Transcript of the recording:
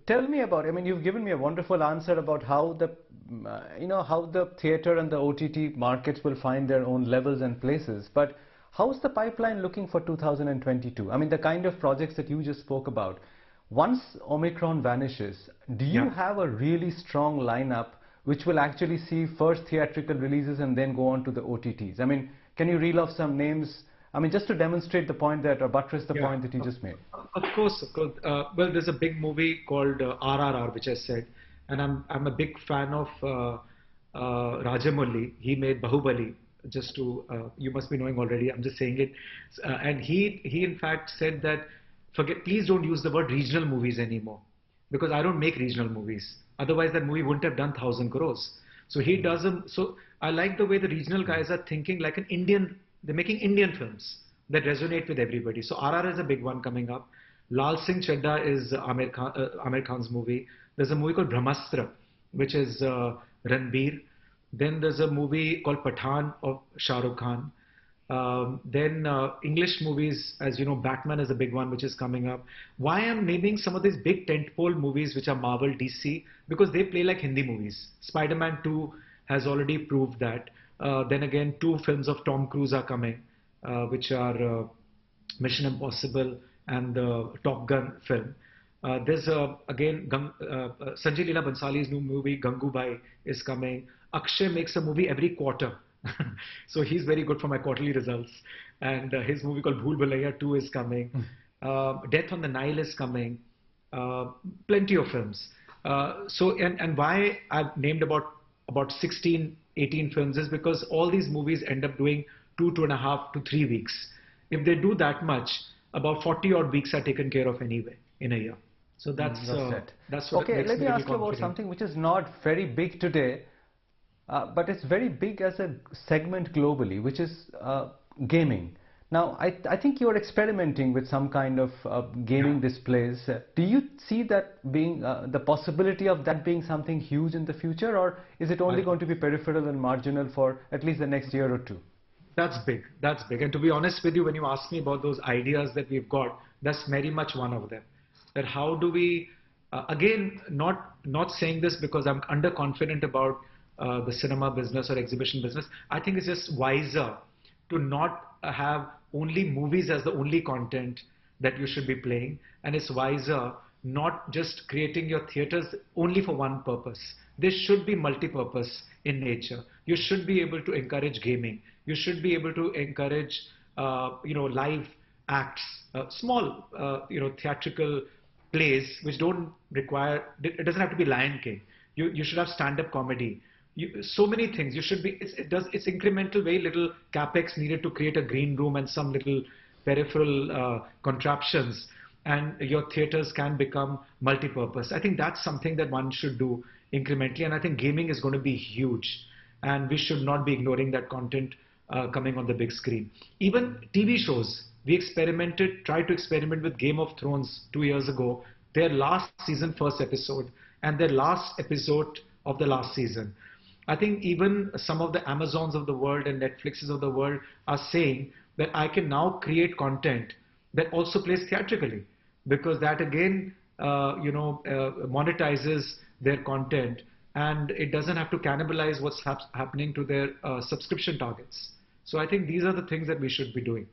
tell me about, I mean, you've given me a wonderful answer about how the, how the theater and the OTT markets will find their own levels and places. But how's the pipeline looking for 2022? I mean, the kind of projects that you just spoke about. Once Omicron vanishes, do you have a really strong lineup which will actually see first theatrical releases and then go on to the OTTs? I mean, can you reel off some names? I mean, just to demonstrate the point that, or buttress the point that you just made. Of course, of course. Well, there's a big movie called RRR, which I said, and I'm a big fan of Rajamouli. He made Bahubali. Just to you must be knowing already. I'm just saying it, and he in fact said that please don't use the word regional movies anymore, because I don't make regional movies. Otherwise, that movie wouldn't have done 1,000 crores. So he doesn't. So I like the way the regional guys are thinking like an Indian. They're making Indian films that resonate with everybody. So RR is a big one coming up. Lal Singh Chadda is Amir Khan's movie. There's a movie called Brahmastra, which is Ranbir. Then there's a movie called Pathan of Shah Rukh Khan. Then English movies, as you know, Batman is a big one which is coming up. Why I'm naming some of these big tentpole movies which are Marvel, DC, because they play like Hindi movies. Spider-Man 2 has already proved that. Then again, 2 films of Tom Cruise are coming, which are Mission Impossible and the Top Gun film. There's again Sanjay Leela Bhansali's new movie Gangubai is coming. Akshay makes a movie every quarter, so he's very good for my quarterly results. And his movie called Bhool Bhulaiya 2 is coming. Death on the Nile is coming. Plenty of films. And why I've named about 16, 18 films is because all these movies end up doing 2.5 to 3 weeks. If they do that much, about 40 odd weeks are taken care of anyway in a year. So that's what okay, makes let me ask you confident. about something which is not very big today, but it's very big as a segment globally, which is gaming. Now, I think you're experimenting with some kind of gaming displays. Do you see that being the possibility of that being something huge in the future, or is it only going to be peripheral and marginal for at least the next year or two? That's big. That's big. And to be honest with you, when you ask me about those ideas that we've got, that's very much one of them. That how do we, again, not saying this because I'm underconfident about the cinema business or exhibition business. I think it's just wiser to not have only movies as the only content that you should be playing, and it's wiser not just creating your theaters only for one purpose. They should be multi-purpose in nature. You should be able to encourage gaming. You should be able to encourage live acts, small theatrical plays which don't require, it doesn't have to be Lion King. You should have stand-up comedy. So many things. You should be. It's incremental, very little capex needed to create a green room and some little peripheral contraptions, and your theaters can become multi-purpose. I think that's something that one should do incrementally, and I think gaming is going to be huge, and we should not be ignoring that content coming on the big screen. Even TV shows. We tried to experiment with Game of Thrones 2 years ago. Their last season, first episode, and their last episode of the last season. I think even some of the Amazons of the world and Netflixes of the world are saying that I can now create content that also plays theatrically, because that again, monetizes their content, and it doesn't have to cannibalize what's happening to their subscription targets. So I think these are the things that we should be doing.